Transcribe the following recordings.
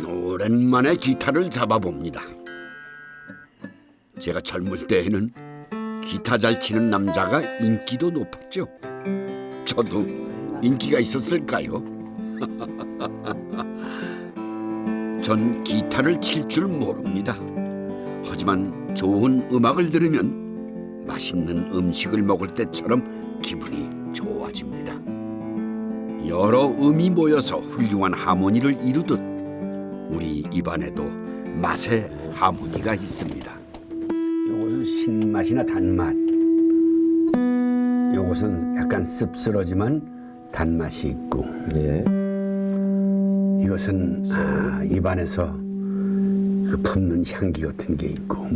오랜만에 기타를 잡아봅니다. 제가 젊을 때에는 기타 잘 치는 남자가 인기도 높았죠. 저도 인기가 있었을까요? 전 기타를 칠 줄 모릅니다. 하지만 좋은 음악을 들으면 맛있는 음식을 먹을 때처럼 기분이 좋아집니다. 여러 음이 모여서 훌륭한 하모니를 이루듯 우리 입안에도 맛의 하모니가 있습니다. 요것은 신맛이나 단맛, 요것은 약간 씁쓸하지만 단맛이 있고, 이것은 입안에서 그 품는 향기 같은 게 있고,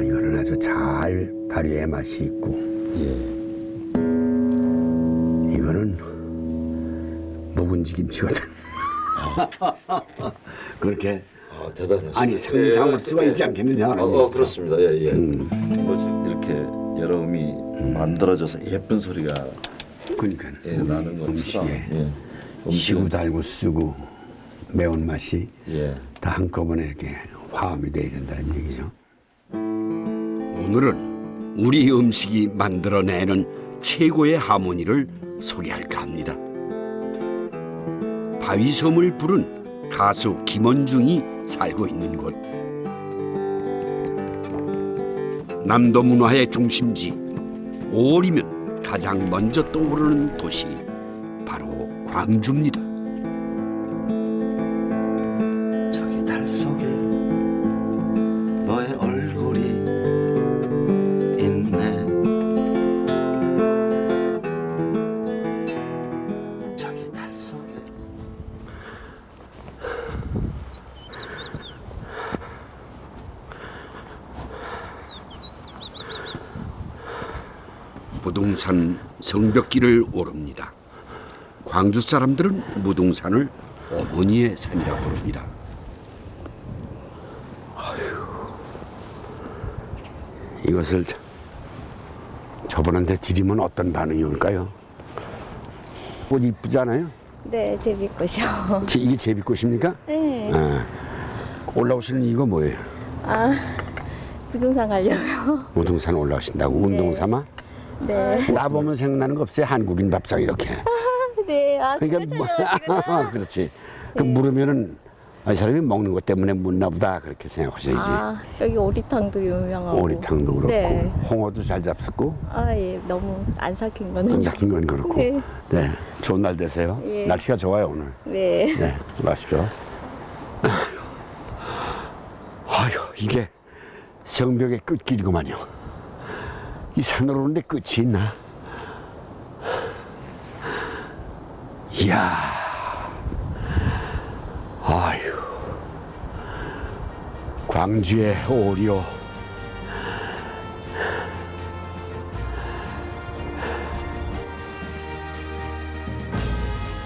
이거는 아주 잘 발효의 맛이 있고, 이거는 묵은지 김치거든. 그렇게 대단하시네. 아니 상상할 수가 있지 않겠느냐. 그렇습니다. 이렇게 여러 음이 만들어져서 예쁜 소리가 그러니까 나는 것처럼 시고 달고 쓰고 매운맛이 다 한꺼번에 이렇게 화음이 돼야 된다는 얘기죠. 오늘은 우리 음식이 만들어내는 최고의 하모니를 소개할까 합니다. 바위섬을 부른 가수 김원중이 살고 있는 곳. 남도 문화의 중심지 5월이면 가장 먼저 떠오르는 도시 바로 광주입니다. 저기 달 속에 너의 얼굴이 있네. 저기 달 속에. 무등산 성벽길을 오릅니다. 광주 사람들은 무등산을 어머니의 산이라고 부릅니다. 이것을 저분한테 드리면 어떤 반응이 올까요? 꽃 이쁘잖아요. 네, 제비꽃이요. 이게 제비꽃입니까? 네. 올라오시는 이유가 뭐예요? 부동산 가려고요. 무등산 올라오신다고 운동 삼아? 네. 나 보면 생각나는 거 없어요? 한국인 밥상 이렇게. 네. 그러니까 그렇잖아요, 그렇지. 그 물으면은 이 사람이 먹는 것 때문에 묻나 보다 그렇게 생각하셔야지. 여기 오리탕도 유명하고. 오리탕도 그렇고 네. 홍어도 잘 잡수고 예. 너무 안 삭힌 거는. 삭힌 건 그렇고. 네. 네. 좋은 날 되세요. 예. 날씨가 좋아요 오늘. 네. 네. 마십시오. 아휴 이게 성벽의 끝길이구만요. 이 산으로 오는데 끝이 있나? 이야. 아휴. 광주의 오리오.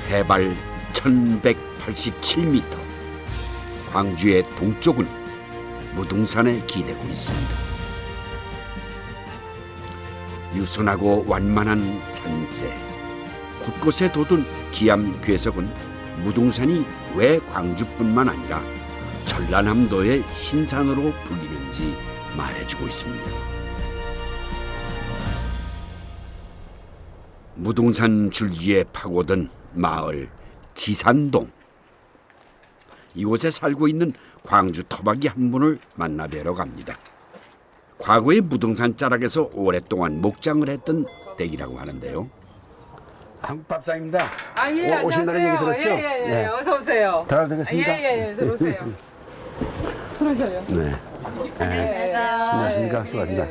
해발 1187m. 광주의 동쪽은 무등산에 기대고 있습니다. 유순하고 완만한 산세, 곳곳에 돋은 기암 괴석은 무등산이 왜 광주뿐만 아니라 전라남도의 신산으로 불리는지 말해주고 있습니다. 무등산 줄기에 파고든 마을 지산동. 이곳에 살고 있는 광주 토박이 한 분을 만나 뵈러 갑니다. 과거에 무등산 자락에서 오랫동안 목장을 했던 댁이라고 하는데요. 한국밥상입니다. 예, 오신다는 얘기 들었죠? 예, 어서 오세요. 들어가도 되겠습니까? 예, 들어오세요. 들어오셔요. 네. 안녕하십니까. 수고하십니다.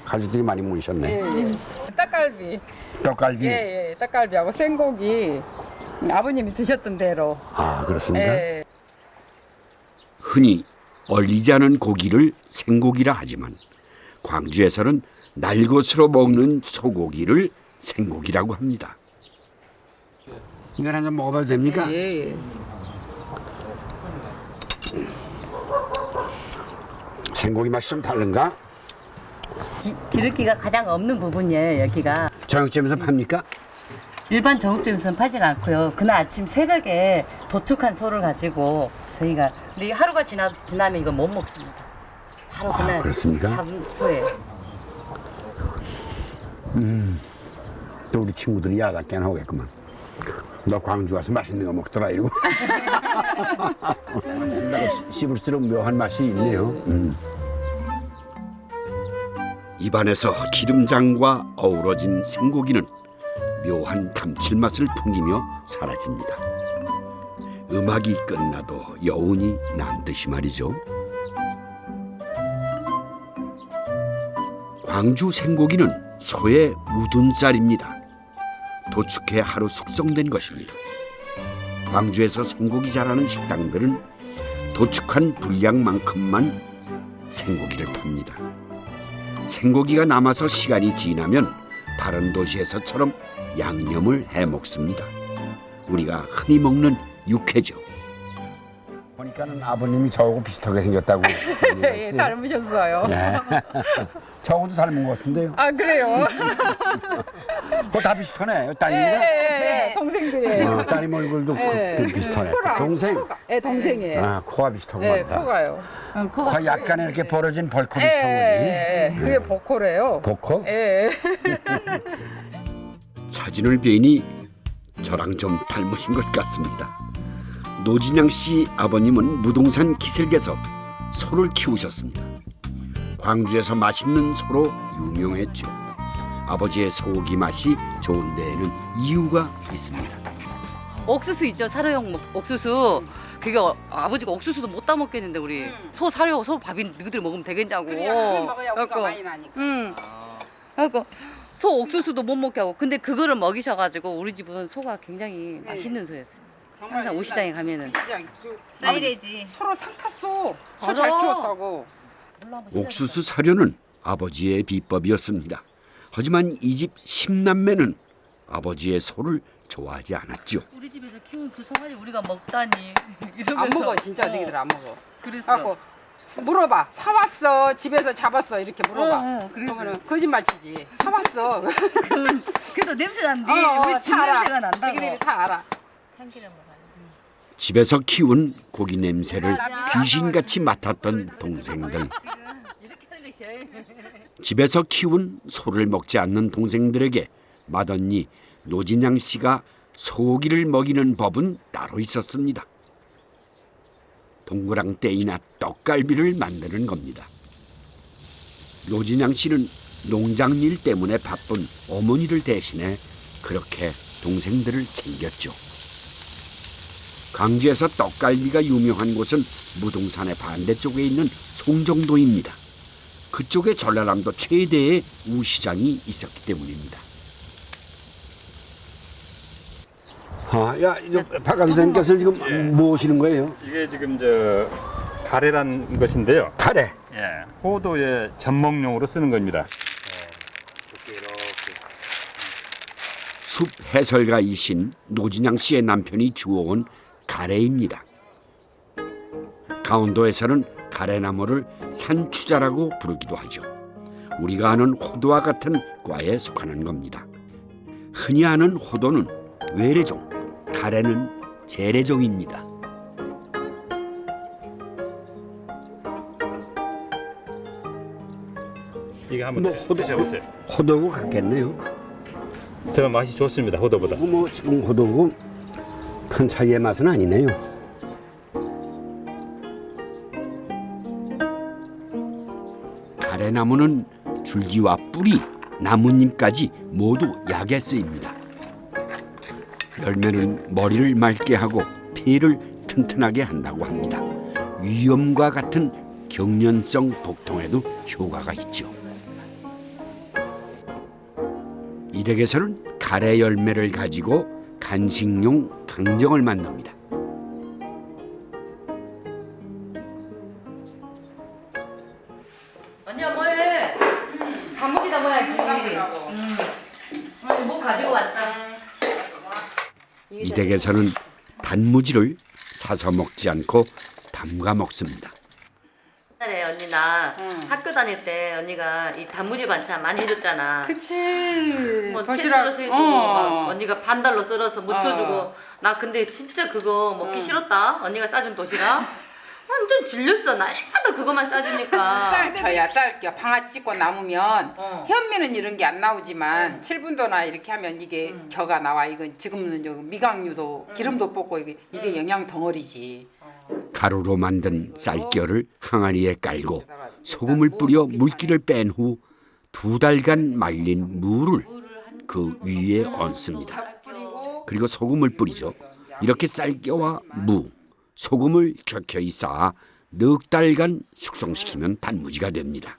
가족들이 많이 모이셨네. 떡갈비. 떡갈비. 예, 떡갈비하고 생고기. 아버님이 드셨던 대로. 그렇습니까? 예. 흔히 얼리지 않은 고기를 생고기라 하지만 광주에서는 날것으로 먹는 소고기를 생고기라고 합니다. 이걸 한잔 먹어봐도 됩니까? 예. 생고기 맛이 좀 다른가? 기름기가 가장 없는 부분이에요, 여기가. 저녁집에서 팝니까? 일반 정육점에서는 팔지는 않고요. 그날 아침 새벽에 도축한 소를 가지고 저희가 근데 하루가 지나면 이거 못 먹습니다. 바로 그날 그렇습니까? 잡은 소예요. 또 우리 친구들이 야단깨 나오겠구만. 너 광주 와서 맛있는 거 먹더라 이러고. 씹을수록 묘한 맛이 있네요. 입안에서 기름장과 어우러진 생고기는 묘한 감칠맛을 풍기며 사라집니다. 음악이 끝나도 여운이 남듯이 말이죠. 광주 생고기는 소의 우둔살입니다. 도축해 하루 숙성된 것입니다. 광주에서 생고기 잘하는 식당들은 도축한 분량만큼만 생고기를 팝니다. 생고기가 남아서 시간이 지나면 다른 도시에서처럼 양념을 해 먹습니다. 우리가 흔히 먹는 육회죠. 보니까는 아버님이 저하고 비슷하게 생겼다고. 예, 닮으셨어요. 네. 저하고도 닮은 것 같은데요. 아 그래요? 그거 다 비슷하네. 따님이랑. 예, 동생들이에요. 따님 얼굴도 비슷하네. 코랑 동생. 코가, 예, 동생이에요. 아, 코가 비슷하고 예, 많다. 코가요. 코가 약간 이렇게 벌어진 벌코 비슷한 거지. 예, 그게 보코래요. 보코? 예. 사진을 뵈니 저랑 좀 닮으신 것 같습니다. 노진양 씨 아버님은 무동산 기슭에서 소를 키우셨습니다. 광주에서 맛있는 소로 유명했죠. 아버지의 소고기 맛이 좋은 데에는 이유가 있습니다. 옥수수 있죠, 사료용 옥수수. 그게 아버지가 옥수수도 못 따먹겠는데 우리 소 사료 소 밥이 너희들 먹으면 되겠냐고. 먹어야 우리가 그래갖고, 많이 나니까. 그래갖고 소 옥수수도 못 먹게 하고 근데 그거를 먹이셔가지고 우리 집은 소가 굉장히 맛있는 소였어요. 항상 우시장에 가면은 사이레지. 서로 상 탔어. 소 알아. 잘 키웠다고. 옥수수 사료는 아버지의 비법이었습니다. 하지만 이 집 10남매는 아버지의 소를 좋아하지 않았죠. 우리 집에서 키운 그 소까지 우리가 먹다니 이러면서 안 먹어 진짜 너희들 안 먹어. 그랬어. 갖고 물어봐. 사왔어. 집에서 잡았어. 이렇게 물어봐. 그랬어. 그러면 거짓말 치지. 사왔어. 그래도 냄새 난디. 어, 우리 집 다 알아. 냄새가 난다고. 애기들이 다 알아. 집에서 키운 고기 냄새를 귀신같이 맡았던 동생들. 집에서 키운 소를 먹지 않는 동생들에게 맏언니 노진양 씨가 소고기를 먹이는 법은 따로 있었습니다. 동그랑떼이나 떡갈비를 만드는 겁니다. 노진양 씨는 농장일 때문에 바쁜 어머니를 대신해 그렇게 동생들을 챙겼죠. 광주에서 떡갈비가 유명한 곳은 무동산의 반대쪽에 있는 송정도입니다. 그쪽에 전라남도 최대의 우시장이 있었기 때문입니다. 야, 박 강사님께서 지금 뭐 하시는 거예요? 이게 지금 저 가래란 것인데요. 카레. 예, 호도의 전목용으로 쓰는 겁니다. 숲 해설가이신 노진양 씨의 남편이 주워온 가래입니다. 강원도에서는 가래나무를 산추자라고 부르기도 하죠. 우리가 아는 호도와 같은 과에 속하는 겁니다. 흔히 아는 호도는 외래종, 가래는 재래종입니다. 이게 한번 뭐 호도- 드셔보세요. 호도고 같겠네요. 더 맛이 좋습니다. 호도보다. 뭐 지금 호도고 큰 차이의 맛은 아니네요. 가래나무는 줄기와 뿌리, 나뭇잎까지 모두 약에 쓰입니다. 열매는 머리를 맑게 하고 폐를 튼튼하게 한다고 합니다. 위염과 같은 경련성 복통에도 효과가 있죠. 이 댁에서는 가래 열매를 가지고 간식용 강정을 만듭니다. 언니야 뭐해? 밥 먹이다 먹어야지. 뭐 가지고 왔어? 이 댁에서는 단무지를 사서 먹지 않고 담가 먹습니다. 옛날에 언니 나 학교 다닐 때 언니가 이 단무지 반찬 많이 해줬잖아. 그치. 뭐 채 도시락 썰어서 해주고 막 언니가 반달로 썰어서 묻혀주고 나 근데 진짜 그거 먹기 싫었다. 언니가 싸준 도시락 완전 질렸어. 날마다 그거만 싸주니까. 쌀겨야 쌀겨. 방아 찍고 남으면 어. 현미는 이런 게 안 나오지만 7분도나 이렇게 하면 이게 겨가 나와. 이건 지금은 여기 미각류도 기름도 뽑고 이게 영양 덩어리지. 가루로 만든 쌀겨를 항아리에 깔고 소금을 뿌려 물기를 뺀 후 2달간 말린 무를 그 위에 얹습니다. 그리고 소금을 뿌리죠. 이렇게 쌀겨와 무, 소금을 켜켜이 쌓아 넉 달간 숙성시키면 단무지가 됩니다.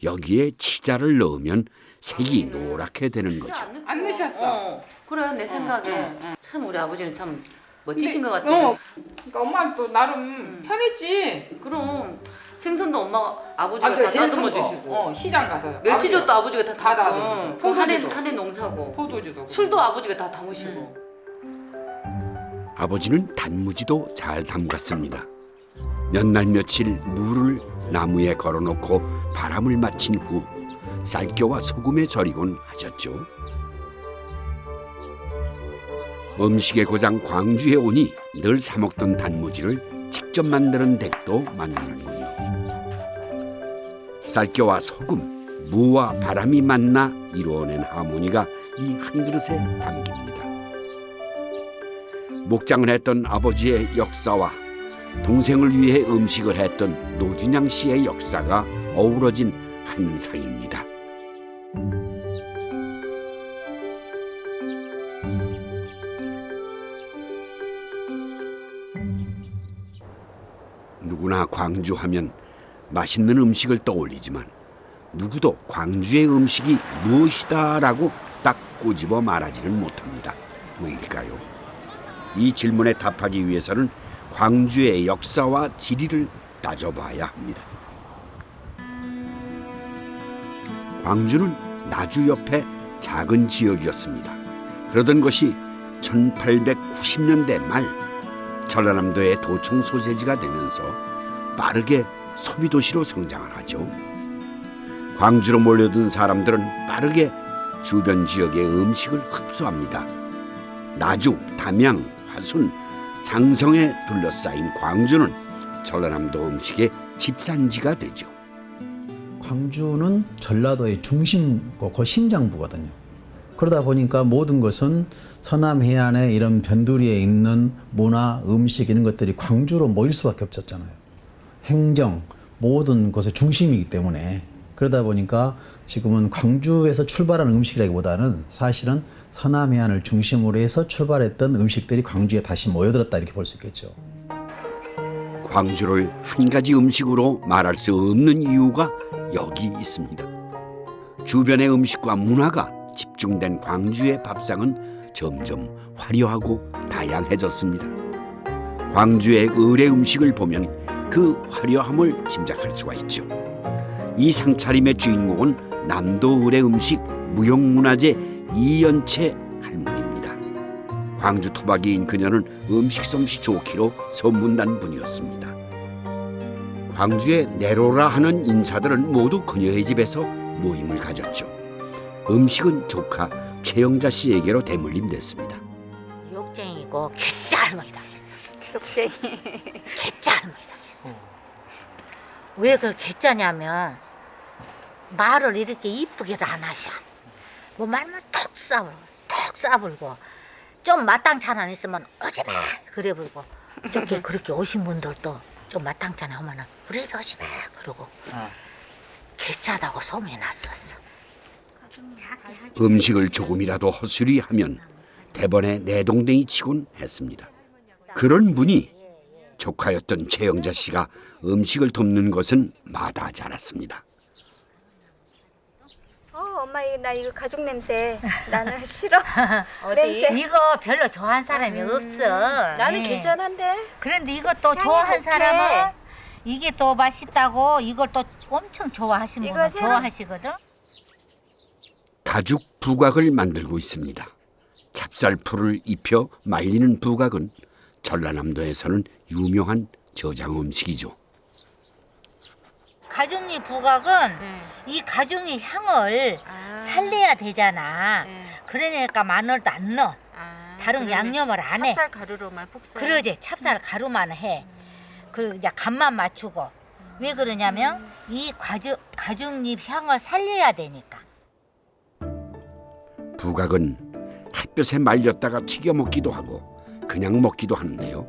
여기에 치자를 넣으면 색이 노랗게 되는 거죠. 안 넣으셨어. 그래 내 생각에 참 우리 아버지는 참 멋지신 것 같아. 그러니까 엄마는 또 나름 편했지. 그럼 생선도 엄마가 아버지가 맞아요. 다 제일 다듬어 큰 거. 주시고 시장 가서 멸치젓도 아버지가 다 다 담고 다듬어주고. 그 포도주도. 한해 농사고 포도주도 술도 아버지가 다 담으시고. 아버지는 단무지도 잘 담갔습니다. 몇 날 며칠 무를 나무에 걸어놓고 바람을 맞힌 후 쌀겨와 소금에 절이곤 하셨죠. 음식의 고장 광주에 오니 늘 사 먹던 단무지를 직접 만드는 댁도 만나는군요. 쌀겨와 소금, 무와 바람이 만나 이루어낸 하모니가 이 한 그릇에 담깁니다. 목장을 했던 아버지의 역사와 동생을 위해 음식을 했던 노준양 씨의 역사가 어우러진 한 상입니다. 누구나 광주 하면 맛있는 음식을 떠올리지만 누구도 광주의 음식이 무엇이다라고 딱 꼬집어 말하지는 못합니다. 왜일까요? 이 질문에 답하기 위해서는 광주의 역사와 지리를 따져봐야 합니다. 광주는 나주 옆에 작은 지역이었습니다. 그러던 것이 1890년대 말 전라남도의 도청 소재지가 되면서 빠르게 소비도시로 성장을 하죠. 광주로 몰려든 사람들은 빠르게 주변 지역의 음식을 흡수합니다. 나주, 담양, 화순, 장성에 둘러싸인 광주는 전라남도 음식의 집산지가 되죠. 광주는 전라도의 중심고 그 심장부거든요. 그러다 보니까 모든 것은 서남 해안의 이런 변두리에 있는 문화, 음식 이런 것들이 광주로 모일 수밖에 없었잖아요. 행정, 모든 것의 중심이기 때문에 그러다 보니까 지금은 광주에서 출발한 음식이라기보다는 사실은 서남 해안을 중심으로 해서 출발했던 음식들이 광주에 다시 모여들었다 이렇게 볼 수 있겠죠. 광주를 한 가지 음식으로 말할 수 없는 이유가 여기 있습니다. 주변의 음식과 문화가 집중된 광주의 밥상은 점점 화려하고 다양해졌습니다. 광주의 의례 음식을 보면 그 화려함을 짐작할 수가 있죠. 이 상차림의 주인공은 남도 의례 음식 무형문화재 이연채 할머니입니다. 광주 토박이인 그녀는 음식 솜씨 좋기로 소문난 분이었습니다. 광주에 내로라 하는 인사들은 모두 그녀의 집에서 모임을 가졌죠. 음식은 조카 최영자 씨에게로 대물림됐습니다. 욕쟁이고 개짜 할머니 당했어. 욕쟁이. 개짜 할머니 당했어. 왜 그 개짜냐면 말을 이렇게 이쁘게도 안 하셔. 뭐 말만 톡 싸불고 좀 마땅치 안 있으면 오지마 그래 불고 저렇게 그렇게 오신 분들도 좀 마땅치 않아 하면은 우리 집에 오지마 그러고 개짜다고 소문이 났었어. 음식을 조금이라도 허술히 하면 대번에 내동댕이 치곤 했습니다. 그런 분이 조카였던 최영자 씨가 음식을 돕는 것은 마다하지 않았습니다. 엄마 나 이거 가죽 냄새. 나는 싫어. 어디? 냄새. 이거 별로 좋아하는 사람이 없어. 나는 예. 괜찮은데. 그런데 이것도 좋아하는 독해. 사람은 이게 또 맛있다고 이걸 또 엄청 좋아하시는 이거 분은 새로- 좋아하시거든. 가죽 부각을 만들고 있습니다. 찹쌀풀을 입혀 말리는 부각은 전라남도에서는 유명한 저장 음식이죠. 가죽잎 부각은 이 가죽잎 향을 살려야 되잖아. 그러니까 마늘도 안 넣어. 다른 양념을 안 해. 찹쌀 가루로만 푹 썰어. 그러지. 찹쌀 가루만 해. 그리고 이제 간만 맞추고. 왜 그러냐면 이 가죽잎 향을 살려야 되니까. 부각은 햇볕에 말렸다가 튀겨 먹기도 하고 그냥 먹기도 하는데요.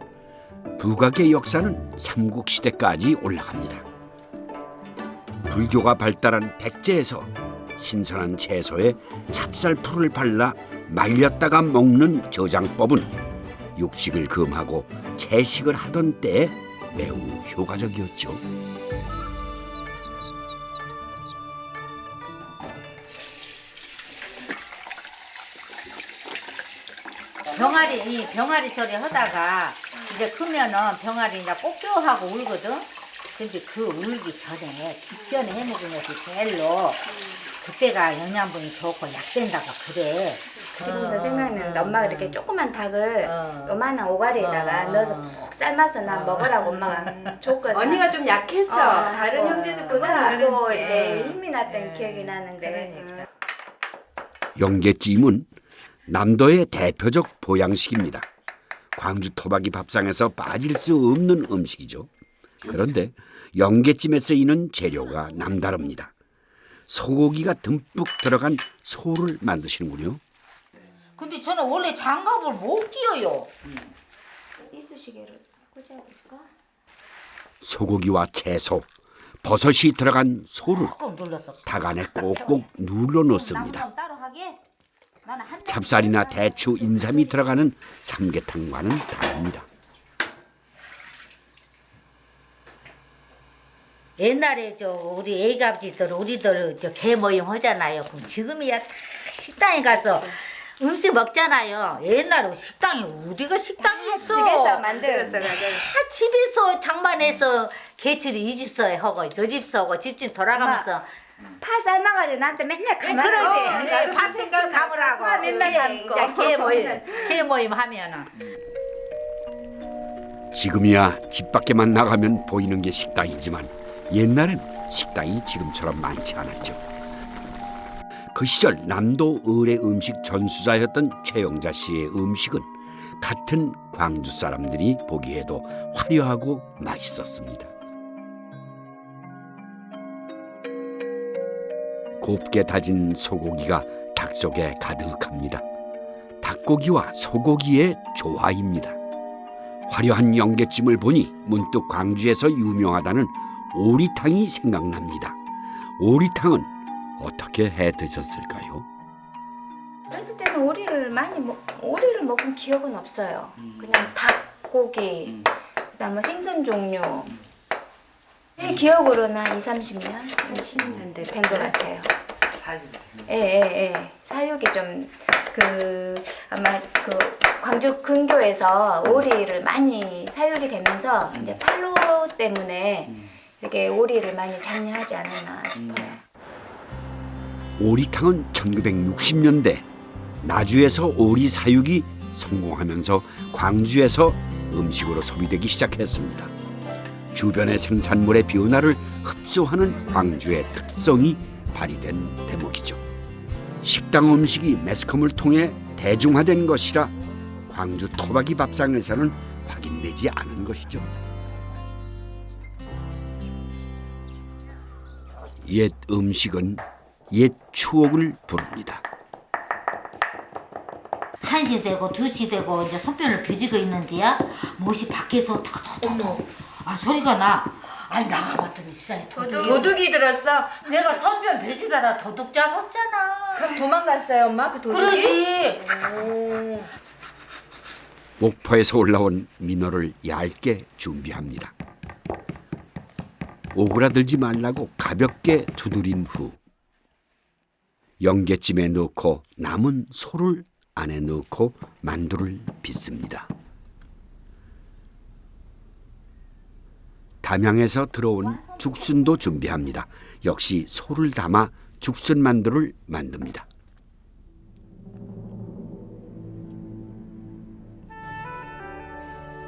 부각의 역사는 삼국시대까지 올라갑니다. 불교가 발달한 백제에서 신선한 채소에 찹쌀풀을 발라 말렸다가 먹는 저장법은 육식을 금하고 채식을 하던 때에 매우 효과적이었죠. 병아리 소리 하다가 이제 크면은 병아리 이제 꽃교하고 울거든. 근데 그 울기 전에 직전에 해먹은 것이 제일로 그때가 영양분이 좋고 약된다고 그래. 지금도 생각나는데 엄마가 이렇게 조그만 닭을 요만한 오가리에다가 넣어서 꼭 삶아서 난 먹으라고 엄마가 줬거든. 언니가 좀 약했어. 다른 형제들 그거 보다 먹고 이제 힘이 났던 기억이 나는데. 그러니까. 영계찜은 남도의 대표적 보양식입니다. 광주 토박이 밥상에서 빠질 수 없는 음식이죠. 그런데 영계찜에 쓰이는 재료가 남다릅니다. 소고기가 듬뿍 들어간 소를 만드시는군요. 근데 저는 원래 장갑을 못 끼워요. 이쑤시개로 꽂아볼까? 소고기와 채소, 버섯이 들어간 소를 꼭 눌렀어. 닭 안에 꼭꼭 눌러 넣습니다. 남편 따로 하게? 나는 한 찹쌀이나 대추, 인삼이 들어가는 삼계탕과는 다릅니다. 옛날에 우리 애기아버지들 우리들 개 모임 하잖아요. 그럼 지금이야 다 식당에 가서 음식 먹잖아요. 옛날에 식당이 우리가 식당이 있어. 집에서 만들었어 가지고. 다 집에서 장만해서 개출이 이 집서 하고 저 집서 하고 집집 돌아가면서 파 삶아가지고 나한테 맨날 가만. 그러지. 밥생각 가보라고. 맨날 감고. 개 모임 하면은. 지금이야 집 밖에만 나가면 보이는 게 식당이지만 옛날엔 식당이 지금처럼 많지 않았죠. 그 시절 남도 을의 음식 전수자였던 최영자 씨의 음식은 같은 광주 사람들이 보기에도 화려하고 맛있었습니다. 곱게 다진 소고기가 닭 속에 가득합니다. 닭고기와 소고기의 조화입니다. 화려한 영계찜을 보니 문득 광주에서 유명하다는 오리탕이 생각납니다. 오리탕은 어떻게 해 드셨을까요? 어렸을 때는 오리를 먹은 기억은 없어요. 그냥 닭고기, 그다음 뭐 생선 종류. 제 기억으로는 한 20-30년, 20년 된 것 같아요. 예. 사육이 좀 아마 광주 근교에서 오리를 많이 사육이 되면서 이제 팔로 때문에 이렇게 오리를 많이 장려하지 않았나 싶어요. 오리탕은 1960년대 나주에서 오리 사육이 성공하면서 광주에서 음식으로 소비되기 시작했습니다. 주변의 생산물의 변화를 흡수하는 광주의 특성이 발휘된 대목이죠. 식당 음식이 매스컴을 통해 대중화된 것이라 광주 토박이 밥상에서는 확인되지 않은 것이죠. 옛 음식은 옛 추억을 부릅니다. 1시 되고 2시 되고 이제 손편을 벼지고 있는데야 못이 밖에서 톡톡톡 소리가 나. 아니 나가봤더니 세상에 도둑이 들었어. 내가 손편 벼지다가 도둑 잡았잖아. 그럼 도망갔어요, 엄마? 그 도둑이? 그러지. 목포에서 올라온 민어를 얇게 준비합니다. 오그라들지 말라고 가볍게 두드린 후 영계찜에 넣고 남은 소를 안에 넣고 만두를 빚습니다. 담양에서 들어온 죽순도 준비합니다. 역시 소를 담아 죽순 만두를 만듭니다.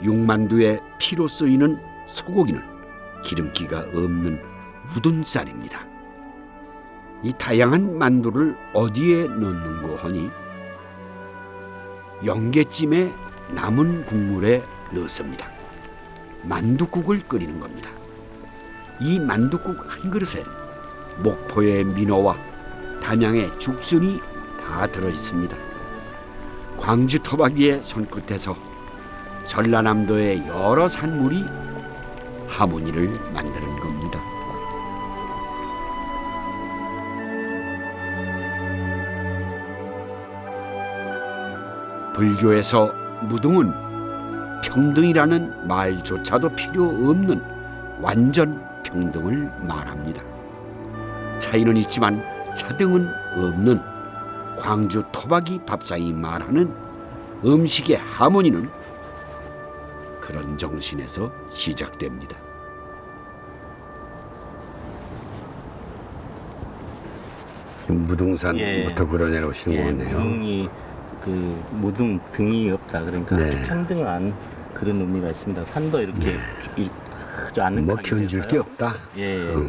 육만두에 피로 쓰이는 소고기는 기름기가 없는 묻은 쌀입니다. 이 다양한 만두를 어디에 넣는고 하니 영게찜에 남은 국물에 넣습니다. 만두국을 끓이는 겁니다. 이 만두국 한 그릇에 목포의 민어와 담양의 죽순이 다 들어있습니다. 광주 토박이의 손끝에서 전라남도의 여러 산물이 하모니를 만드는 겁니다. 불교에서 무등은 평등이라는 말조차도 필요 없는 완전 평등을 말합니다. 차이는 있지만 차등은 없는 광주 토박이 밥상이 말하는 음식의 하모니는 그런 정신에서 시작됩니다. 무등산부터 그려내려오시는 거네요. 무등이 그 무등 등이 없다 그러니까 네. 아주 평등한 그런 의미가 있습니다. 산도 이렇게 아주 아늑하게 뭐 견줄 게 없다.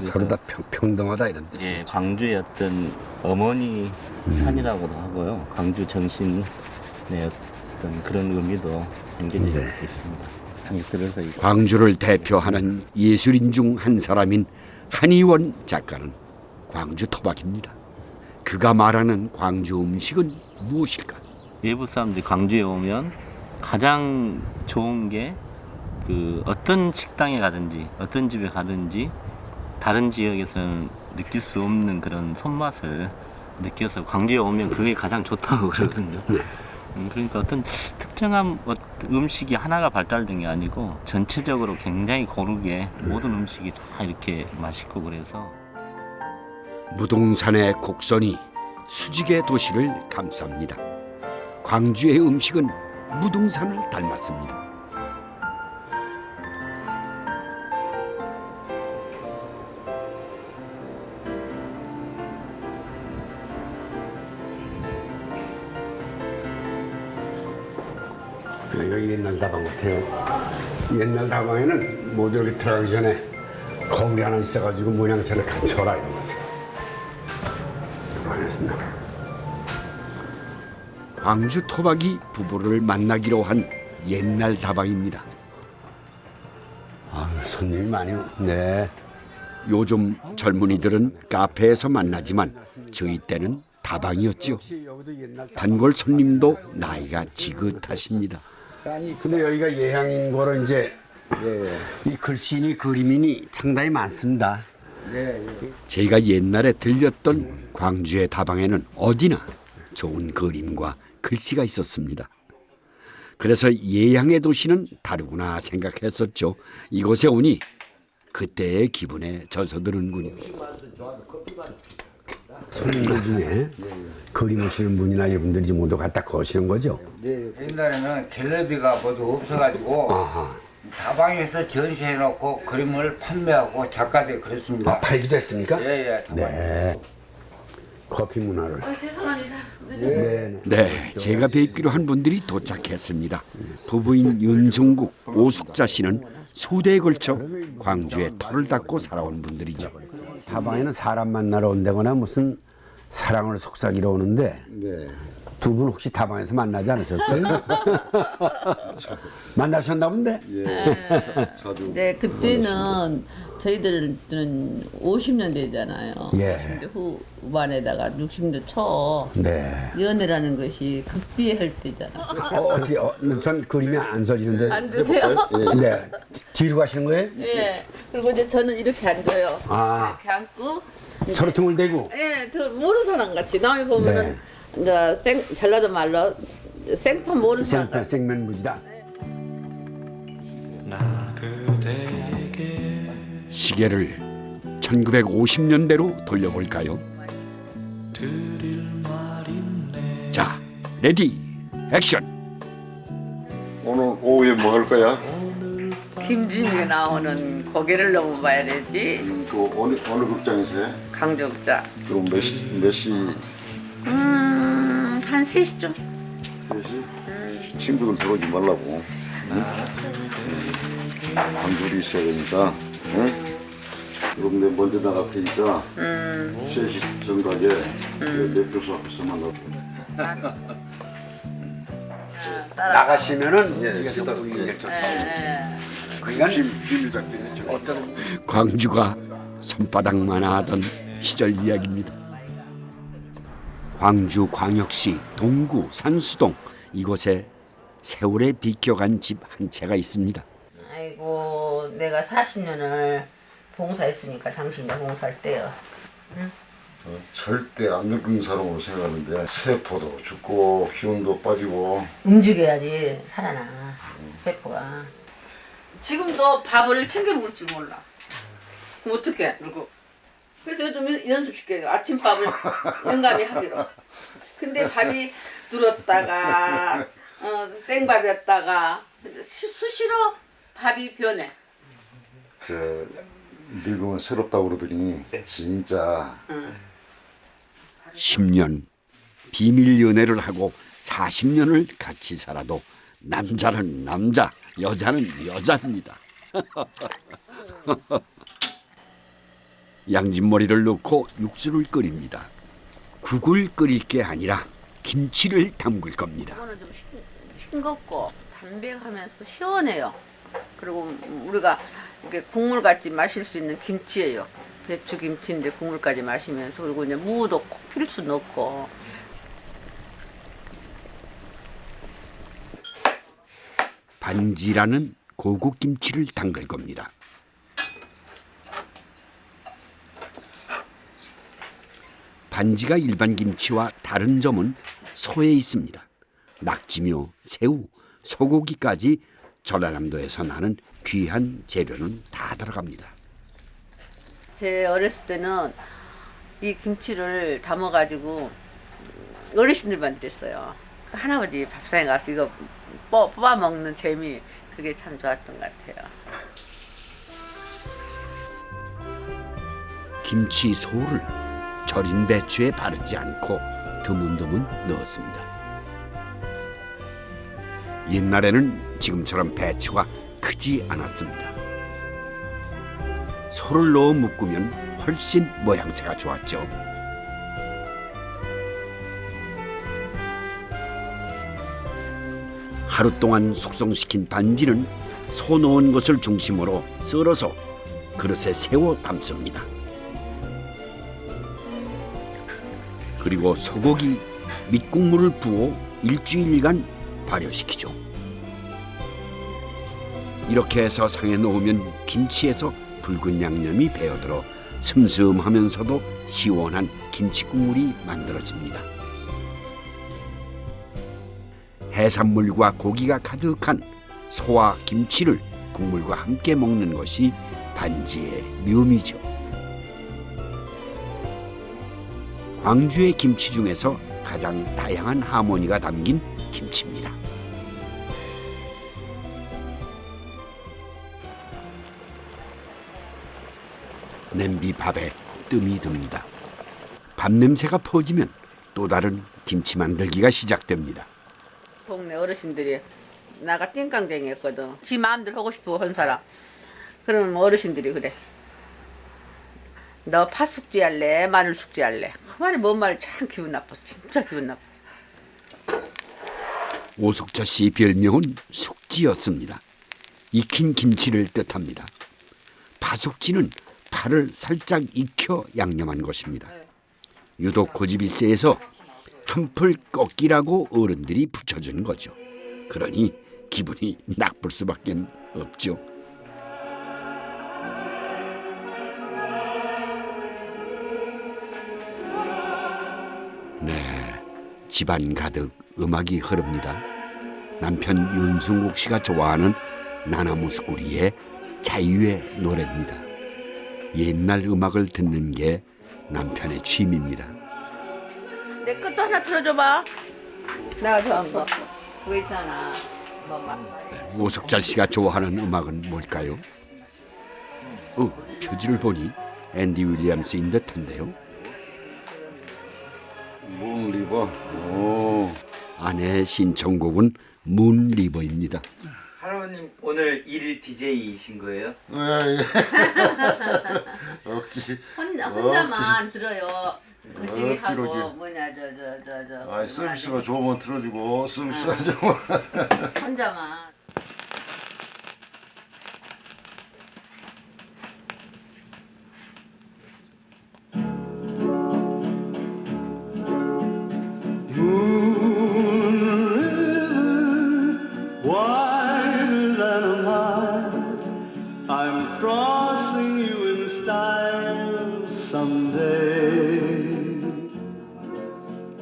서로 다 평등하다 이런 뜻. 예, 광주의 어떤 어머니 산이라고도 하고요. 광주 정신의 어떤 그런 의미도 굉장히 있습니다. 들어서 광주를 대표하는 예술인 중 한 사람인 한의원 작가는 광주 토박입니다. 그가 말하는 광주 음식은 무엇일까? 외부 사람들이 광주에 오면 가장 좋은 게 그 어떤 식당에 가든지 어떤 집에 가든지 다른 지역에서는 느낄 수 없는 그런 손맛을 느껴서 광주에 오면 그게 가장 좋다고 그러거든요. 그러니까 어떤 특정한 음식이 하나가 발달된 게 아니고 전체적으로 굉장히 고르게 모든 음식이 다 이렇게 맛있고 그래서 무등산의 곡선이 수직의 도시를 감쌉니다. 광주의 음식은 무등산을 닮았습니다. 여기 옛날 다방 같아요. 옛날 다방에는 모두 이렇게 들어가기 전에 거울이 하나 있어가지고 모양새를 갖춰라 이런 거죠. 고맙습니다. 광주 토박이 부부를 만나기로 한 옛날 다방입니다. 아유, 손님이 많이 네. 요즘 젊은이들은 카페에서 만나지만 저희 때는 다방이었죠. 단골 손님도 나이가 지긋하십니다. 아니 근데 여기가 예향인 거로 이제 이 글씨니 그림이니 상당히 많습니다. 제가 옛날에 들렸던 광주의 다방에는 어디나 좋은 그림과 글씨가 있었습니다. 그래서 예향의 도시는 다르구나 생각했었죠. 이곳에 오니 그때의 기분에 젖어드는군요. 손님들 중에 그림 오시는 분이나 이분들이 모두 갖다 거시는 거죠? 네, 옛날에는 갤러리가 모두 없어가지고 다방에서 전시해놓고 그림을 판매하고 작가들 그랬습니다. 아, 팔기도 했습니까? 예. 네. 커피 문화를. 죄송합니다. 네, 제가 뵙기로 한 분들이 도착했습니다. 부부인 윤성국, 오숙자 씨는 수대에 걸쳐 광주에 터를 닦고 살아온 분들이죠. 다방에는 사람 만나러 온다거나 무슨 사랑을 속삭이러 오는데 두 분 혹시 다방에서 만나지 않으셨어요? 만나셨나 본데? 자주. 네, 그때는 저희들은 50년대잖아요. 예. 후반에다가 60년대 초 네. 연애라는 것이 극비할 때잖아요. 어떻게? 전 그림이 안 서지는데. 안 드세요? 네. 뒤로 가시는 거예요? 네. 그리고 이제 저는 이렇게 앉아요. 아. 이렇게 앉고. 서로 등을 대고. 네, 모르사람 같이. 남이 보면은 이제 전라도 말로 생판 모르사람. 생면 무지다. 시계를 1950년대로 돌려볼까요? 자, 레디, 액션! 오늘 오후에 뭐 할 거야? 김진규 나오는 고개를 넘어봐야 되지. 그 어느 극장에서 해? 강조극장. 그럼 몇 시? 한 3시쯤. 3시? 친구들 들어오지 말라고. 응? 단둘이 있어야 되니까. 응? 그럼 내가 먼저 나갈 테니까 3시 전까지 내 교수 앞에서 만나고. 나가시면은 예, 계속 기다려. 우리를 예. 쫓아오고. 그건 비밀 작전이죠. 어떤 광주가 손바닥만 하던 시절 이야기입니다. 광주광역시 동구 산수동 이곳에 세월에 비껴간 집 한 채가 있습니다. 아이고 내가 40년을 봉사했으니까 당신이 봉사할 때요. 절대 안 늙은 사람으로 생각하는데 세포도 죽고 기운도 빠지고 움직여야지 살아나 세포가. 지금도 밥을 챙겨 먹을 줄 몰라. 그럼 어떡해 늙고. 그래서 요즘 연습시켜요. 아침밥을 영감이 하기로. 근데 밥이 눌었다가 생밥이었다가 수시로 밥이 변해. 저 늙으면 새롭다고 그러더니 진짜 10년 비밀 연애를 하고 40년을 같이 살아도 남자는 남자, 여자는 여자입니다. 양진머리를 넣고 육수를 끓입니다. 국을 끓일 게 아니라 김치를 담글 겁니다. 이거는 좀 싱겁고 담백하면서 시원해요. 그리고 우리가 이렇게 국물같이 마실 수 있는 김치예요. 배추 김치인데 국물까지 마시면서 그리고 이제 무도 꼭 필수 넣고. 반지라는 고급 김치를 담글 겁니다. 반지가 일반 김치와 다른 점은 소에 있습니다. 낙지며 새우, 소고기까지 전라남도에서 나는 귀한 재료는 다 들어갑니다. 제 어렸을 때는 이 김치를 담아가지고 어르신들만 드렸어요. 할아버지 밥상에 가서 이거 뽑아 먹는 재미 그게 참 좋았던 것 같아요. 김치 소를 절인 배추에 바르지 않고 드문드문 넣었습니다. 옛날에는 지금처럼 배추가 크지 않았습니다. 소를 넣어 묶으면 훨씬 모양새가 좋았죠. 하루 동안 숙성시킨 반지는 소 넣은 것을 중심으로 썰어서 그릇에 세워 담습니다. 그리고 소고기 밑국물을 부어 일주일간 발효시키죠. 이렇게 해서 상에 놓으면 김치에서 붉은 양념이 배어들어 슴슴하면서도 시원한 김치국물이 만들어집니다. 해산물과 고기가 가득한 소와 김치를 국물과 함께 먹는 것이 반지의 묘미죠. 광주의 김치 중에서 가장 다양한 하모니가 담긴 김치입니다. 냄비밥에 뜸이 듭니다. 밥 냄새가 퍼지면 또 다른 김치 만들기가 시작됩니다. 동네 어르신들이 나가 띵깡쟁이였거든. 지 마음대로 하고 싶어 한 사람. 그러면 어르신들이 그래. 너 팥숙지 할래? 마늘 숙지 할래? 그 말이 뭔 말이 참 기분 나빴어. 진짜 기분 나빴어. 오숙자 씨 별명은 숙지였습니다. 익힌 김치를 뜻합니다. 파숙지는 파를 살짝 익혀 양념한 것입니다. 유독 고집이 세서 한풀 꺾기라고 어른들이 붙여준 거죠. 그러니 기분이 나쁠 수밖에 없죠. 네, 집안 가득 음악이 흐릅니다. 남편 윤승국 씨가 좋아하는 나나무스꾸리의 자유의 노래입니다. 옛날 음악을 듣는 게 남편의 취미입니다. 내 것도 하나 틀어줘봐. 내가 좋아하는 거. 그거 있잖아. 오숙자 씨가 좋아하는 음악은 뭘까요? 표지를 보니 앤디 윌리엄스인 듯한데요. 문리버. 오. 아내의 신청곡은 문리버입니다. 하루 할아버님 오늘 일일 DJ이신 거예요? 예. 어기. 혼자만 들어요. 거시기 하고 어기로기. 뭐냐 저. 아, 서비스가 좋으면 틀어주고 서비스가 좋으면. 혼자만. Wider than a mile, I'm crossing you in style someday.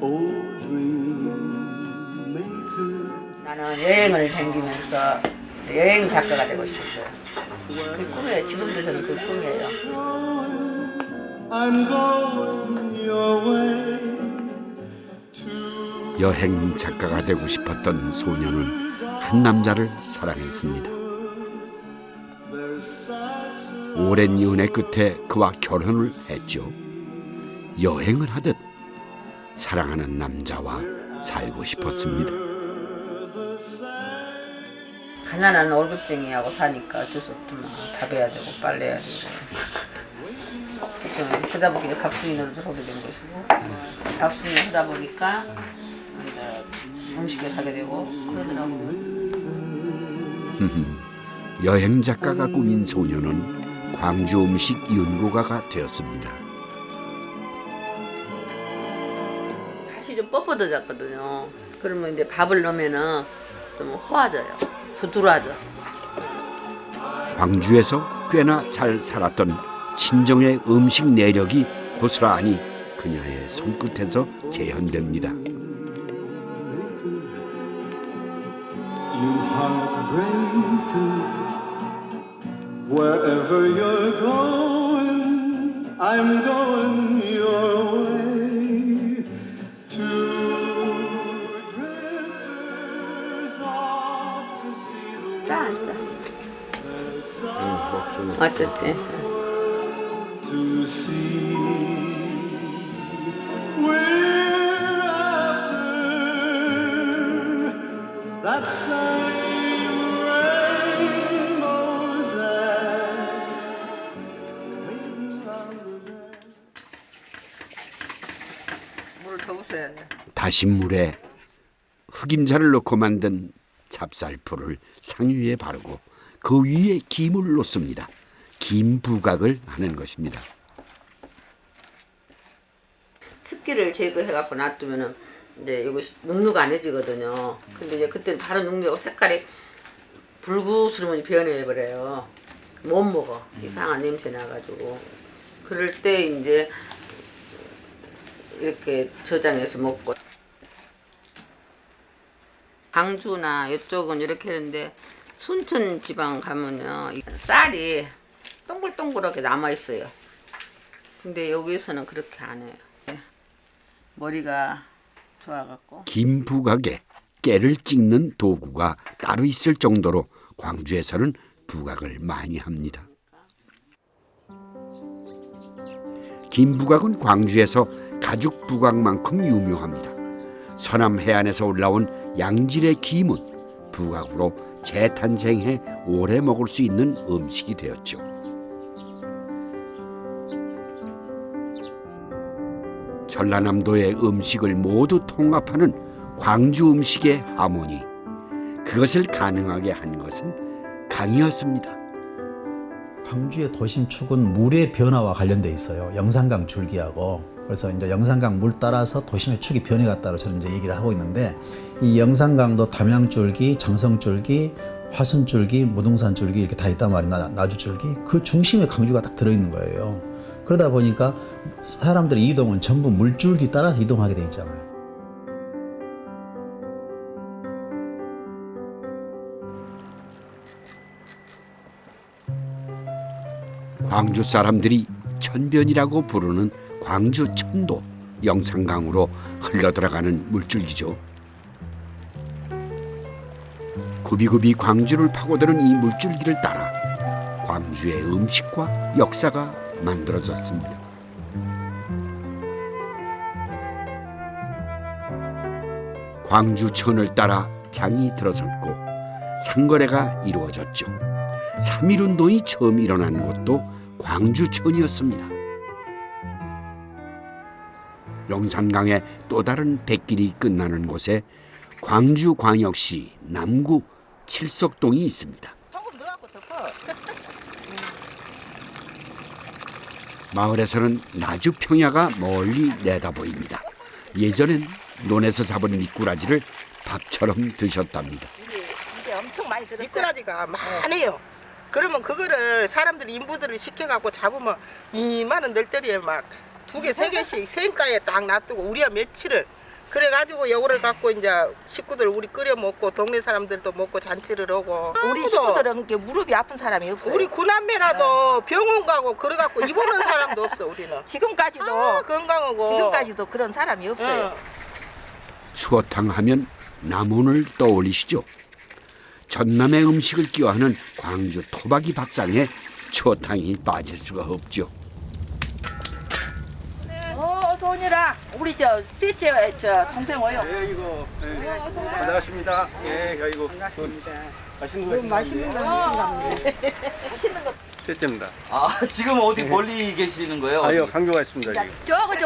Oh, dream maker. 나는 여행을 다니면서 여행 작가가 되고 싶었어요. 그 꿈이에요. 지금도 저는 그 꿈이에요. I'm going your way. 여행 작가가 되고 싶었던 소녀는 한 남자를 사랑했습니다. 오랜 연애 끝에 그와 결혼을 했죠. 여행을 하듯 사랑하는 남자와 살고 싶었습니다. 가난한 월급쟁이하고 사니까 어쩔 수 없더만. 밥해야 되고 빨래해야 되고. 그렇죠. 그러다 보니까 밥순이 노릇을 하게 된 것이고, 밥순이 하다 보니까 이제 음식을 사게 되고 그러더라고요. 여행 작가가 꾸민 소녀는 광주 음식 연구가가 되었습니다. 사실 좀 뻣뻣해졌거든요. 그러면 이제 밥을 넣으면은 좀 허와져요. 부드러워져. 광주에서 꽤나 잘 살았던 친정의 음식 내력이 고스란히 그녀의 손끝에서 재현됩니다. You heartbreaker, wherever you're going, I'm going your way. Two drifters off to see the 짠. sun. 어쩌지? To see we're after that same rainbow's end, waiting round the bend. 물을 더 부숴야 돼. 다신 물에 흑임자를 넣고 만든 찹쌀풀을 상위에 바르고 그 위에 김을 놓습니다. 김부각을 하는 것입니다. 습기를 제거해갖고 놔두면은 이제 이거 눅눅 안 해지거든요. 근데 이제 그때는 바로 눅눅하고 색깔이 불구스름이 변해버려요. 못 먹어. 이상한 냄새 나가지고. 그럴 때 이제 이렇게 저장해서 먹고. 광주나 이쪽은 이렇게 하는데 순천 지방 가면요 쌀이 동글동글하게 남아 있어요. 근데 여기서는 그렇게 안 해요. 머리가 좋아갖고. 김부각에 깨를 찍는 도구가 따로 있을 정도로 광주에서는 부각을 많이 합니다. 김부각은 광주에서 가죽 부각만큼 유명합니다. 서남 해안에서 올라온 양질의 김은 부각으로 재탄생해 오래 먹을 수 있는 음식이 되었죠. 전라남도의 음식을 모두 통합하는 광주 음식의 하모니, 그것을 가능하게 한 것은 강이었습니다. 광주의 도심축은 물의 변화와 관련돼 있어요. 영산강 줄기하고. 그래서 이제 영산강 물 따라서 도심의 축이 변해갔다고 저는 이제 얘기를 하고 있는데, 이 영산강도 담양줄기, 장성줄기, 화순줄기, 무등산줄기 이렇게 다 있단 말이에요. 나주줄기. 그 중심에 광주가 딱 들어있는 거예요. 그러다 보니까 사람들의 이동은 전부 물줄기 따라서 이동하게 돼 있잖아요. 광주 사람들이 천변이라고 부르는 광주 천도, 영산강으로 흘러들어가는 물줄기죠. 굽이굽이 광주를 파고드는 이 물줄기를 따라 광주의 음식과 역사가 만들어졌습니다. 광주천을 따라 장이 들어섰고 상거래가 이루어졌죠. 3.1운동이 처음 일어난 곳도 광주천이었습니다. 영산강의 또 다른 백길이 끝나는 곳에 광주광역시 남구 칠석동이 있습니다. 마을에서는 나주 평야가 멀리 내다보입니다. 예전엔 논에서 잡은 미꾸라지를 밥처럼 드셨답니다. 이게 엄청 많이 들었어요. 미꾸라지가 많아요. 그러면 그거를 사람들이 인부들을 시켜갖고 잡으면 이만한 널ጠ리에 막 2개, 3개씩 생가에 딱 놔두고 우리가 며칠을 그래가지고 요거를 갖고 이제 식구들 우리 끓여 먹고 동네 사람들도 먹고 잔치를 하고 우리 식구들은 이렇게 무릎이 아픈 사람이 없어요. 우리 구남매라도 병원 가고 그래갖고 입원한 사람도 없어 우리는. 지금까지도 건강하고 지금까지도 그런 사람이 없어요. 추어탕 하면 남원을 떠올리시죠? 전남의 음식을 끼워하는 광주 토박이 밥상에 추어탕이 빠질 수가 없죠. 어서 오니라. 우리 셋째 동생 와요. 예, 이거 반갑습니다. 예, 이거 맛있는 거 맛있는 거. 셋째입니다. 아, 지금 어디 멀리 계시는 거예요? 아유, 강조가 있습니다. 지금.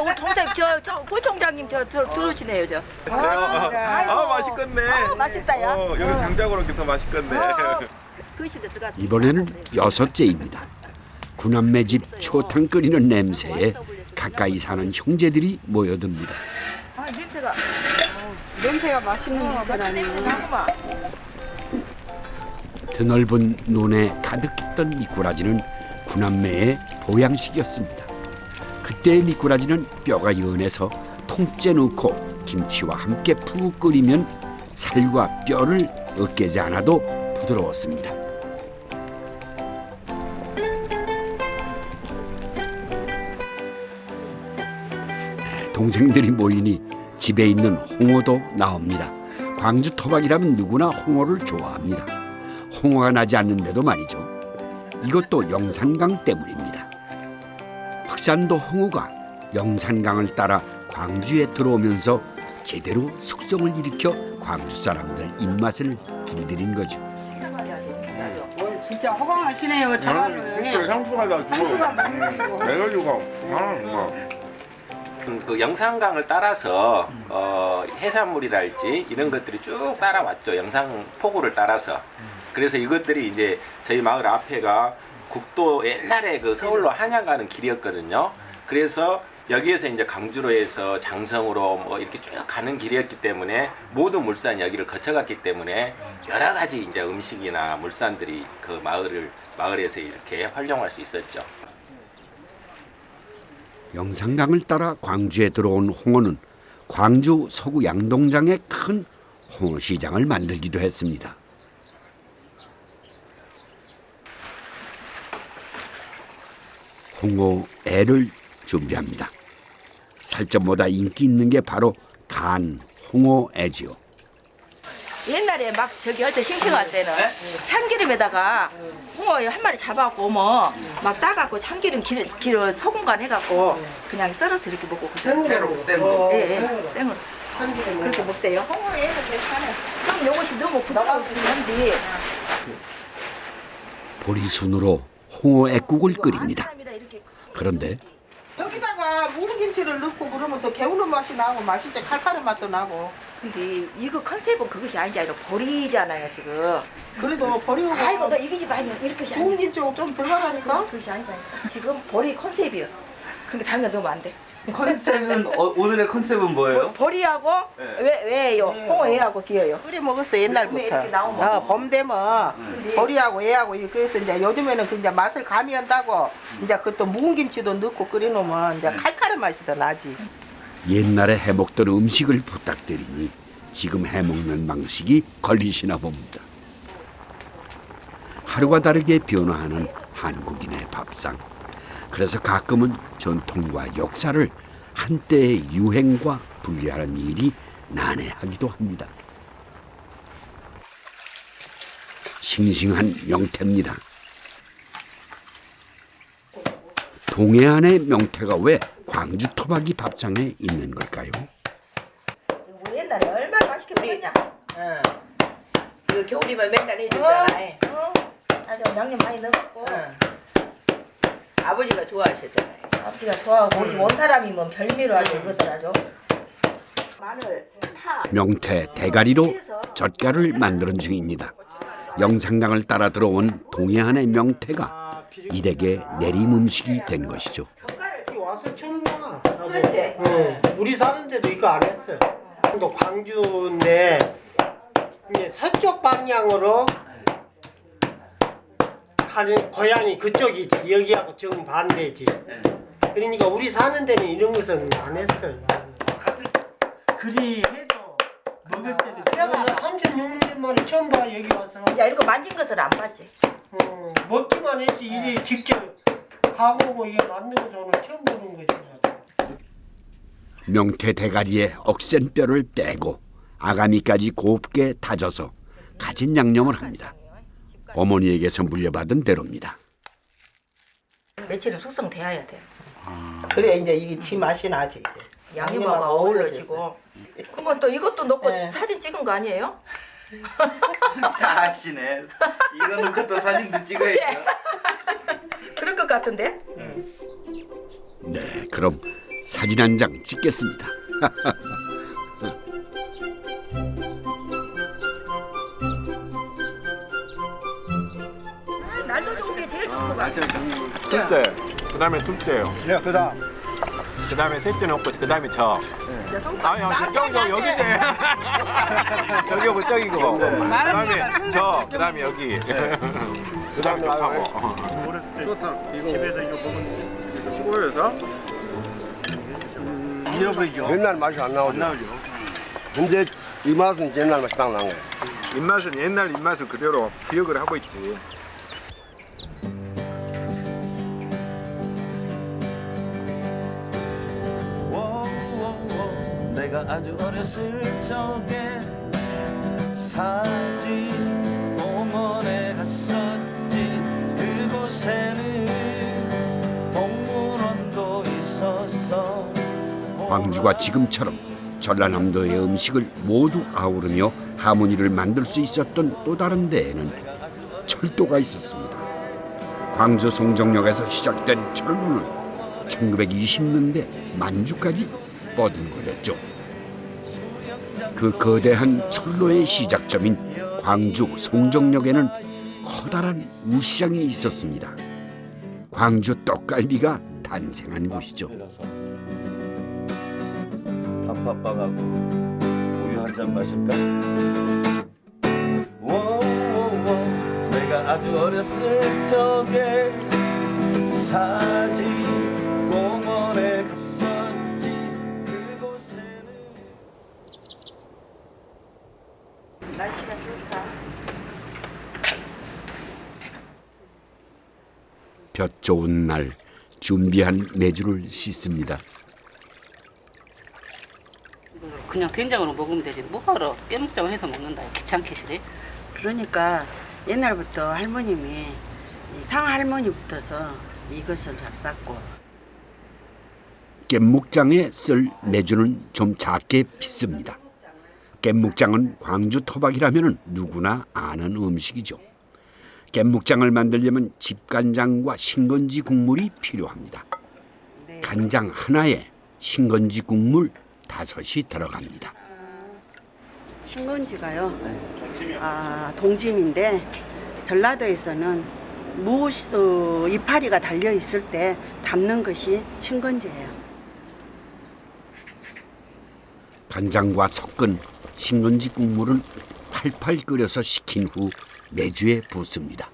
우리 동생 저 부총장님 들어오시네요 저. 아, 맛있겠네. 맛있다요. 여기 장작으로 이렇게 더 맛있겠네. 이번에는 6째입니다. 구남매 집 추어탕 끓이는 냄새에 가까이 사는 형제들이 모여듭니다. 아, 냄새가 맛있는 냄새라네요. 드넓은 논에 가득했던 미꾸라지는 구남매의 보양식이었습니다. 그때의 미꾸라지는 뼈가 연해서 통째 넣고 김치와 함께 푹 끓이면 살과 뼈를 으깨지 않아도 부드러웠습니다. 동생들이 모이니 집에 있는 홍어도 나옵니다. 광주 토박이라면 누구나 홍어를 좋아합니다. 홍어가 나지 않는데도 말이죠. 이것도 영산강 때문입니다. 흑산도 홍어가 영산강을 따라 광주에 들어오면서 제대로 숙성을 일으켜 광주 사람들 입맛을 길들인 거죠. 진짜 호강하시네요. 정말로. 향수가 나주고 매가지고 그 영산강을 따라서 해산물이랄지 이런 것들이 쭉 따라왔죠. 영산 포구를 따라서. 그래서 이것들이 이제 저희 마을 앞에가 국도 옛날에 그 서울로 한양 가는 길이었거든요. 그래서 여기에서 이제 강주로에서 장성으로 뭐 이렇게 쭉 가는 길이었기 때문에 모든 물산이 여기를 거쳐갔기 때문에 여러 가지 이제 음식이나 물산들이 그 마을에서 이렇게 활용할 수 있었죠. 영산강을 따라 광주에 들어온 홍어는 광주 서구 양동장에 큰 홍어 시장을 만들기도 했습니다. 홍어애를 준비합니다. 살점보다 인기 있는 게 바로 간 홍어애지요. 옛날에 막 저기 어떤 싱싱할 때는 참기름에다가 홍어 한 마리 잡아갖고 오면 막 따갖고 참기름 기름 소금간 해갖고 그냥 썰어서 이렇게 먹고 생으로 생으로. 예, 생으로 그렇게 먹대요. 홍어 얘는 괜찮아요. 좀 요것이 너무 부드럽긴 한데 보리순으로 홍어애국을 끓입니다. 그런데 여기다가 묵은 김치를 넣고 그러면 더 개우는 맛이 나고 맛있지. 칼칼한 맛도 나고. 근데 이거 컨셉은 그것이 아니지 아니라 버리잖아요 지금. 그래도 버리고. 아이고 너 이것이 많이 이렇게 아니야. 묵은 김치가 좀 들어가니까. 그것이 아니다니까. 지금 버리 컨셉이요. 근데 다른 거 넣으면 안 돼. 컨셉은 오늘의 컨셉은 뭐예요? 버리하고 왜요? 홍어 애하고 기어요. 끓여 먹었어 옛날부터. 봄 되면 버리하고 애하고 그래서 이제 요즘에는 그 이제 맛을 가미한다고 이제 그것도 묵은 김치도 넣고 끓여놓으면 이제 칼칼한 맛이 더 나지. 옛날에 해먹던 음식을 부탁드리니 지금 해먹는 방식이 걸리시나 봅니다. 하루가 다르게 변화하는 한국인의 밥상. 그래서 가끔은 전통과 역사를 한때의 유행과 분리하는 일이 난해하기도 합니다. 싱싱한 명태입니다. 동해안의 명태가 왜 광주 토박이 밥상에 있는 걸까요? 우리 옛날에 얼마나 맛있게 먹었냐. 그 겨울이면 맨날 해줬잖아. 아주 양념 많이 넣었고. 아버지가 좋아하셨잖아요. 아버지가 좋아하고 우리 온 사람이 뭐 별미로 아주 이것을 아주. 마늘, 파. 명태 대가리로 젓갈을 만드는 중입니다. 영상당을 따라 들어온 동해안의 명태가 이 댁의 내림 음식이 된 것이죠. 와서 처음 봐. 그렇지. 우리 사는데도 이거 안 했어. 또 광주인데 이제 서쪽 방향으로 가는 고향이 그쪽이지. 여기하고 정반대지. 그러니까 우리 사는 데는 이런 것은 안 했어. 그리 해도 먹을 때는 내가 36년 만에 처음 봐 여기 와서. 야 이거 만진 것을 안 봤지. 먹기만 했지. 이게 직접 가고 이게 만든 거 저는 처음 보는 거지. 명태 대가리에 억센 뼈를 빼고 아가미까지 곱게 다져서 가진 양념을 합니다. 어머니에게서 물려받은 대로입니다. 며칠은 숙성돼야 돼. 그래 이제 이게 지 맛이 나지. 양념하고 어우러지고. 그러면 또 이것도 넣고 사진 찍은 거 아니에요? 다 아시네. 이거 넣고 또 사진도 찍어야죠. 그럴 것 같은데? 네, 그럼 사진 한 장 찍겠습니다. 날도 좋은 게 제일 좋구만. 둘째, 그다음에 둘째요. 네, 그다음에 셋째 놓고 그다음에 저. 아니, 저기 여기네. 저기고 저기고. 그다음에 저, 그다음에 여기. 그다음에 하고. 좋다. 이거 집에서 이거 먹으면 시골에서 잃어버리죠. 옛날 맛이 안 나오죠. 근데 이 맛은 옛날 맛이 딱 나는 거예요. 입맛은 옛날 입맛을 그대로 기억을 하고 있지. 내가 아주 어렸을 적에 사진 공원에 갔었지. 그곳에는 동물원도 있었어. 광주가 지금처럼 전라남도의 음식을 모두 아우르며 하모니를 만들 수 있었던 또 다른 데에는 철도가 있었습니다. 광주 송정역에서 시작된 철로는 1920년대 만주까지 뻗은 거였죠. 그 거대한 철로의 시작점인 광주 송정역에는 커다란 우시장이 있었습니다. 광주 떡갈비가 탄생한 곳이죠. 단팥빵하고 우유 한 잔 마실까? 워워워 내가 아주 어렸을 적에 사진 공원에 갔었지. 그곳에는 날씨가 좋다. 볕 좋은 날 준비한 메주를 씻습니다. 그냥 된장으로 먹으면 되지 뭐하러 깨먹자고 해서 먹는다 귀찮게 싫어. 그러니까 옛날부터 할머님이 상할머니부터서 이것을 잡쌌고 깻묵장에 쓸 메주는 좀 작게 빚습니다. 깻묵장은 광주 토박이라면 누구나 아는 음식이죠. 깻묵장을 만들려면 집간장과 신건지 국물이 필요합니다. 간장 하나에 신건지 국물 5이 들어갑니다. 신건지가요. 동짐인데 전라도에서는 무 이파리가 달려 있을 때 담는 것이 신건지예요. 간장과 섞은 신건지 국물을 팔팔 끓여서 식힌 후 메주에 붓습니다.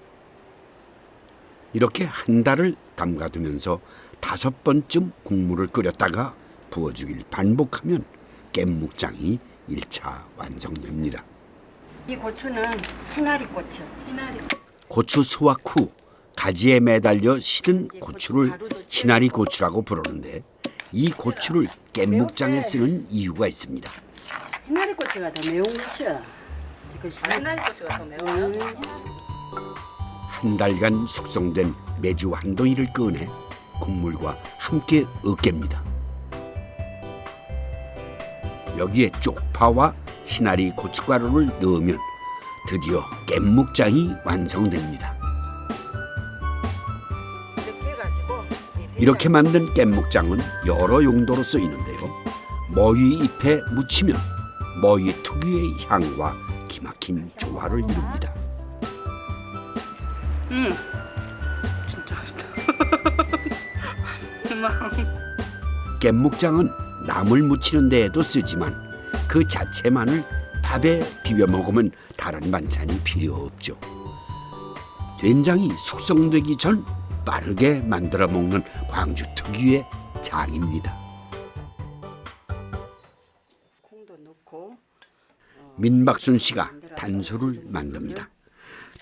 이렇게 한 달을 담가두면서 5번쯤 국물을 끓였다가 부어주길 반복하면 깻묵장이 1차 완성됩니다. 이 고추는 희나리 고추. 고추 수확 후 가지에 매달려 시든 고추를 희나리 고추라고 부르는데 이 고추를 깻묵장에 쓰는 이유가 있습니다. 희나리 고추가 더 매운 것이야. 희나리 고추가 더 매워요? 한 달간 숙성된 메주 한 덩이를 꺼내 국물과 함께 으깹니다. 여기에 쪽파와 시나리 고춧가루를 넣으면 드디어 깻묵장이 완성됩니다. 이렇게 만든 깻묵장은 여러 용도로 쓰이는데요. 머위 잎에 묻히면 머위 특유의 향과 기막힌 조화를 이룹니다. 진짜 맛있다. 깻묵장은 나물 무치는 데에도 쓰지만 그 자체만을 밥에 비벼 먹으면 다른 반찬이 필요 없죠. 된장이 숙성되기 전 빠르게 만들어 먹는 광주 특유의 장입니다. 민박순 씨가 단소를 만듭니다.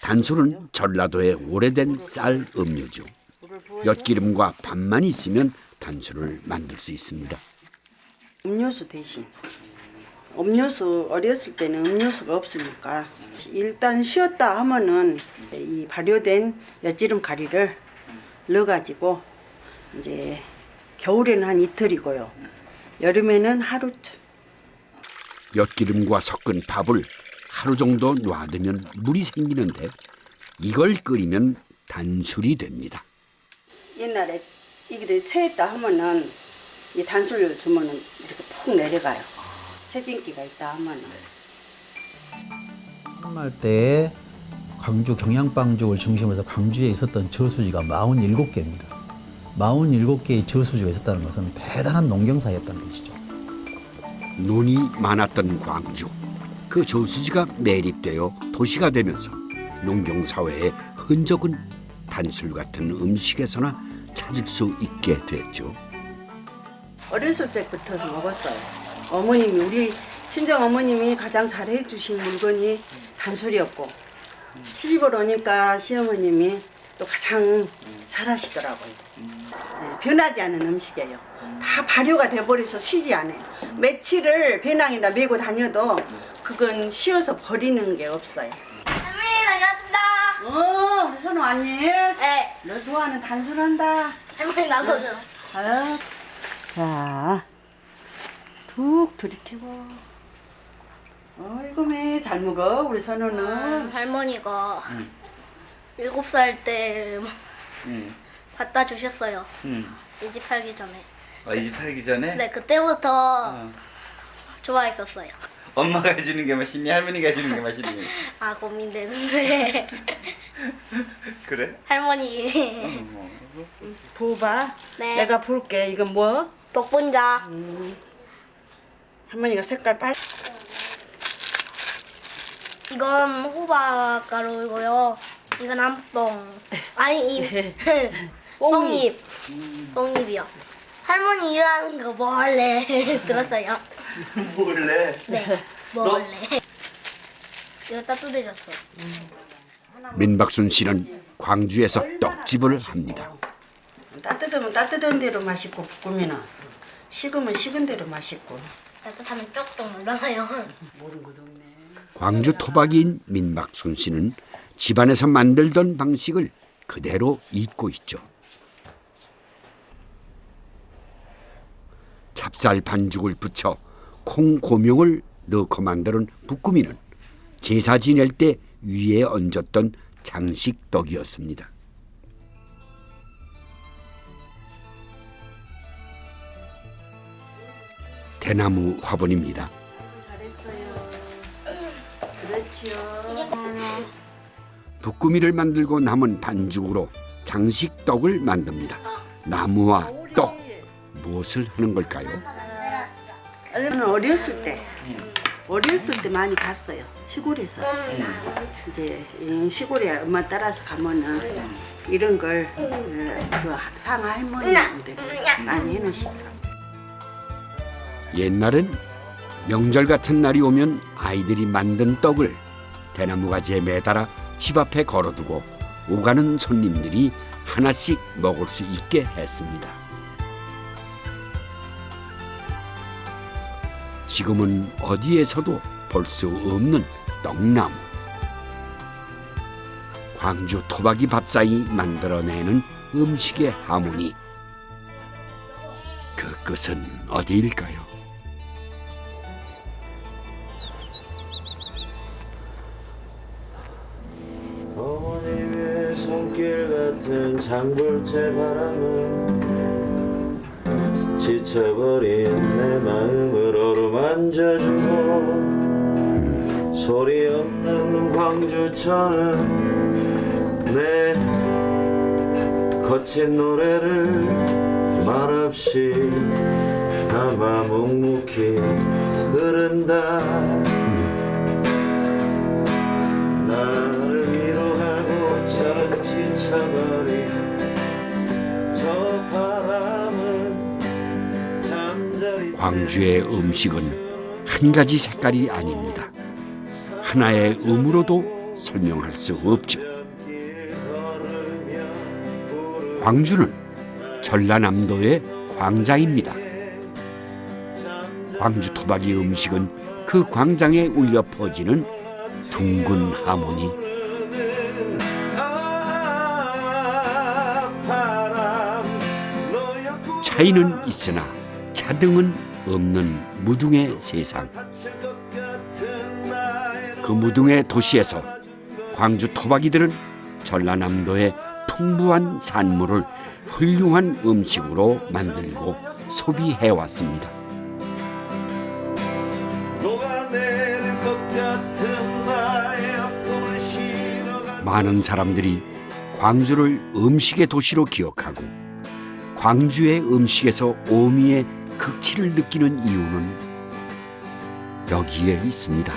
단소는 전라도의 오래된 쌀 음료죠. 엿기름과 밥만 있으면 단소를 만들 수 있습니다. 음료수 대신 음료수 어렸을 때는 음료수가 없으니까 일단 쉬었다 하면은 이 발효된 엿기름 가리를 넣어가지고 이제 겨울에는 한 이틀이고요. 여름에는 하루쯤. 엿기름과 섞은 밥을 하루 정도 놔두면 물이 생기는데 이걸 끓이면 단술이 됩니다. 옛날에 이게 체했다 하면은 이 단술을 주면은 이렇게 푹 내려가요. 체진기가 있다 하면은. 한말 때에 광주 경양빵죽을 중심으로 해서 광주에 있었던 저수지가 47개입니다. 47개의 저수지가 있었다는 것은 대단한 농경사였다는 것이죠. 논이 많았던 광주. 그 저수지가 매립되어 도시가 되면서 농경사회의 흔적은 단술 같은 음식에서나 찾을 수 있게 됐죠. 어렸을 때부터 먹었어요. 어머님이 우리 친정 어머님이 가장 잘해 주신 물건이 단술이었고 시집을 오니까 시어머님이 또 가장 잘하시더라고요. 네, 변하지 않는 음식이에요. 다 발효가 돼버려서 쉬지 않아요. 며칠을 배낭에다 메고 다녀도 그건 쉬어서 버리는 게 없어요. 할머니 다녀왔습니다. 우리 선우 왔니? 네. 너 좋아하는 단술한다. 할머니 나서줘. 아유. 자, 툭 들이켜고. 어이구 잘 먹어 우리 선우는. 할머니가 7살 때 갖다 주셨어요. 이 집 살기 전에. 이 집 살기 전에? 네, 그때부터 좋아했었어요. 엄마가 해주는 게 맛있니? 할머니가 해주는 게 맛있니? 아, 고민되는데. 그래? 할머니. 부어봐. 네. 내가 볼게. 이건 뭐? 복분자. 할머니가 색깔 빨. 이건 호박가루이고요. 이건 암뽕. 아니, 뽕잎. 뽕잎이요. 할머니 일하는 거 몰래 들었어요. 몰래? 네, 몰래. 이거 따뜻해졌어. 민박순 씨는 광주에서 떡집을 합니다. 따뜻하면 따뜻한 대로 맛있고 볶으면 식으면 식은 대로 맛있고. 따뜻하면 쪽쪽 놀라나요. 모르는 것도 없네. 광주 토박이인 민박순 씨는 집안에서 만들던 방식을 그대로 잇고 있죠. 찹쌀 반죽을 붙여 콩 고명을 넣고 만드는 붓구미는 제사 지낼 때 위에 얹었던 장식떡이었습니다. 대나무 화분입니다. 그렇지요. 붓구미를 만들고 남은 반죽으로 장식떡을 만듭니다. 나무와 떡, 무엇을 하는 걸까요? 저는 어렸을 때 많이 갔어요. 시골에서. 이제 이 시골에 엄마 따라서 가면은 이런 걸 그 상하 할머니들 많이 해놓으시더라고요. 옛날엔 명절 같은 날이 오면 아이들이 만든 떡을 대나무 가지에 매달아 집 앞에 걸어두고 오가는 손님들이 하나씩 먹을 수 있게 했습니다. 지금은 어디에서도 볼 수 없는 떡나무. 광주 토박이 밥상이 만들어내는 음식의 하모니. 그 끝은 어디일까요? 같은 장불째 바람은 지쳐버린 내 마음을 어루만져주고 소리 없는 광주천은 내 거친 노래를 말없이 담아 묵묵히 흐른다. 나를 위로하고 전 지쳐버린 저 바람은 잠자리 광주의 음식은 한 가지 색깔이 아닙니다. 하나의 음으로도 설명할 수 없죠. 광주는 전라남도의 광장입니다. 광주 토박이 음식은 그 광장에 울려 퍼지는 둥근 하모니. 차이는 있으나 차등은 없는 무등의 세상. 그 무등의 도시에서 광주 토박이들은 전라남도의 풍부한 산물을 훌륭한 음식으로 만들고 소비해왔습니다. 많은 사람들이 광주를 음식의 도시로 기억하고 광주의 음식에서 오미의 극치를 느끼는 이유는 여기에 있습니다.